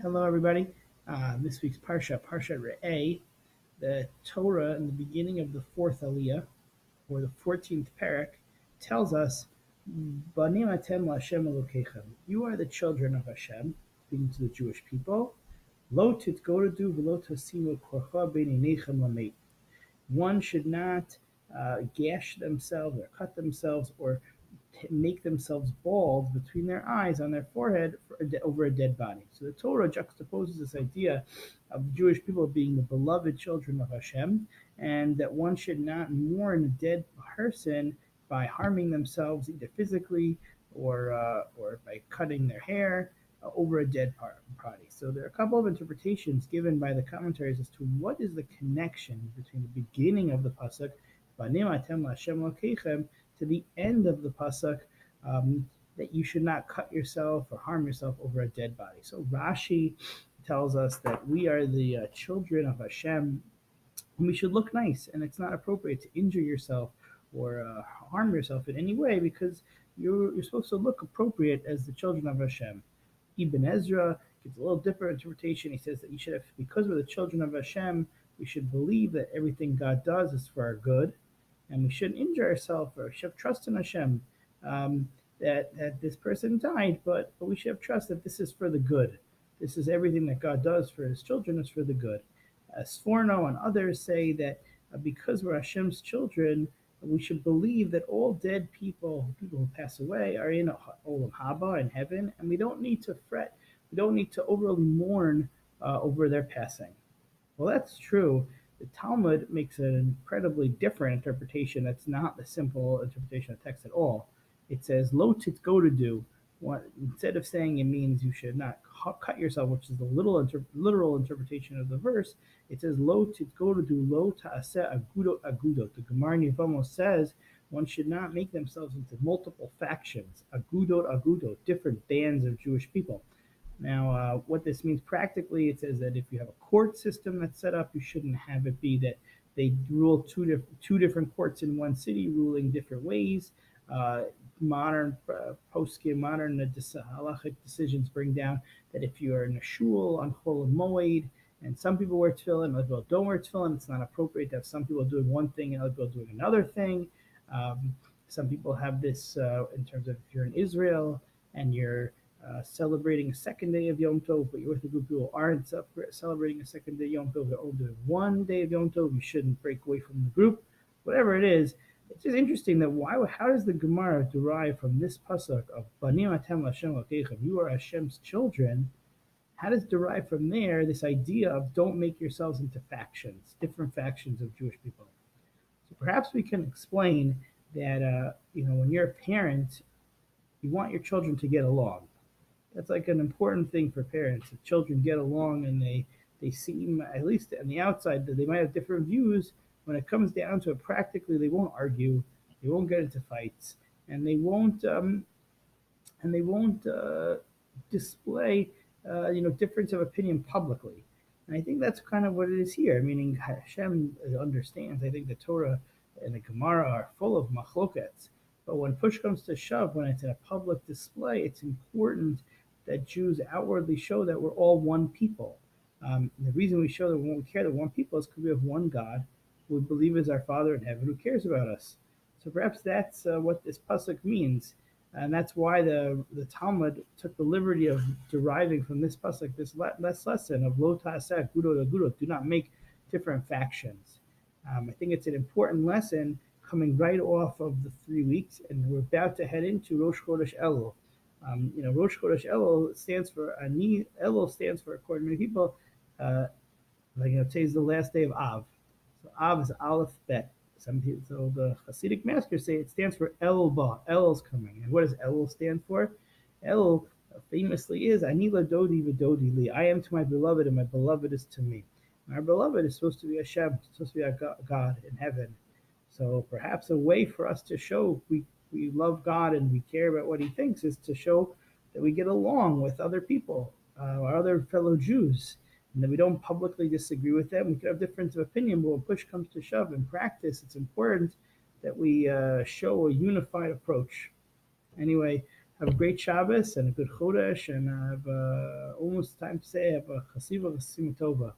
Hello, everybody. This week's Parshat Reah, the Torah in the beginning of the fourth Aliyah, or the 14th parak, tells us, "Banim atem laHashem Elokeichem." You are the children of Hashem, speaking to the Jewish people. Lo Titgodidu v'lo tasimu korcha beineineichem lamet. One should not gash themselves or cut themselves or make themselves bald between their eyes on their forehead over a dead body. So the Torah juxtaposes this idea of the Jewish people being the beloved children of Hashem, and that one should not mourn a dead person by harming themselves either physically or by cutting their hair over a dead body. So there are a couple of interpretations given by the commentaries as to what is the connection between the beginning of the pasuk, "Banim atem laHashem Elokeichem," to the end of the pasuk, that you should not cut yourself or harm yourself over a dead body. So Rashi tells us that we are the children of Hashem, and we should look nice, and it's not appropriate to injure yourself or harm yourself in any way because you're supposed to look appropriate as the children of Hashem. Ibn Ezra gives a little different interpretation. He says that you should have, because we're the children of Hashem, we should believe that everything God does is for our good, and we shouldn't injure ourselves, or we should have trust in Hashem that this person died, but we should have trust that this is for the good. This is everything that God does for His children is for the good. Sforno and others say that because we're Hashem's children, we should believe that all dead people who pass away, are in Olam Haba, in heaven, and we don't need to fret, we don't need to overly mourn over their passing. Well, that's true. The Talmud makes an incredibly different interpretation that's not the simple interpretation of text at all. It says, "Lo Titgodidu." Instead of saying it means you should not cut yourself, which is the literal interpretation of the verse, it says, "Lo Titgodidu, lo ta'aseh agudot." The Gemara Yevamos says one should not make themselves into multiple factions, agudot, different bands of Jewish people. Now, what this means practically, it says that if you have a court system that's set up, you shouldn't have it be that they rule two different courts in one city, ruling different ways. Modern halachic decisions bring down that if you are in a shul on Chol Moed, and some people wear tefillin, other people don't wear tefillin, it's not appropriate to have some people doing one thing and other people doing another thing. Some people have this in terms of if you're in Israel and you're celebrating a second day of Yom Tov, but you're with a group of people who aren't celebrating a second day of Yom Tov, they're only doing one day of Yom Tov, you shouldn't break away from the group. Whatever it is, it's just interesting that how does the Gemara derive from this pasuk of Banim atem laHashem Elokeichem, you are Hashem's children? How does it derive from there this idea of don't make yourselves into factions, different factions of Jewish people? So perhaps we can explain that when you're a parent, you want your children to get along. That's like an important thing for parents. If children get along and they seem, at least on the outside, that they might have different views, when it comes down to it, practically they won't argue, they won't get into fights, and they won't display difference of opinion publicly. And I think that's kind of what it is here. Meaning Hashem understands. I think the Torah and the Gemara are full of machlokets. But when push comes to shove, when it's in a public display, it's important that Jews outwardly show that we're all one people. The reason we show that we care that we're one people is because we have one God who we believe is our Father in heaven who cares about us. So perhaps that's what this pasuk means. And that's why the Talmud took the liberty of deriving from this pasuk this lesson of lo ta'aseh agudot, do not make different factions. I think it's an important lesson coming right off of the 3 weeks, and we're about to head into Rosh Chodesh Elul. Rosh Chodesh Elul stands for Elul stands for, according to many people, today is the last day of Av. So Av is Aleph Bet. So the Hasidic masters say it stands for Elul Ba. Elul's coming. And what does Elul stand for? Elul famously is Ani Ladodi V'Dodi Li. I am to my beloved, and my beloved is to me. And our beloved is supposed to be Hashem, supposed to be our God in heaven. So perhaps a way for us to show we love God and we care about what He thinks is to show that we get along with other people, our other fellow Jews, and that we don't publicly disagree with them. We could have difference of opinion, but when push comes to shove in practice, it's important that we show a unified approach. Anyway, have a great Shabbos and a good Chodesh, and have only almost time to say I have a chasiva tova.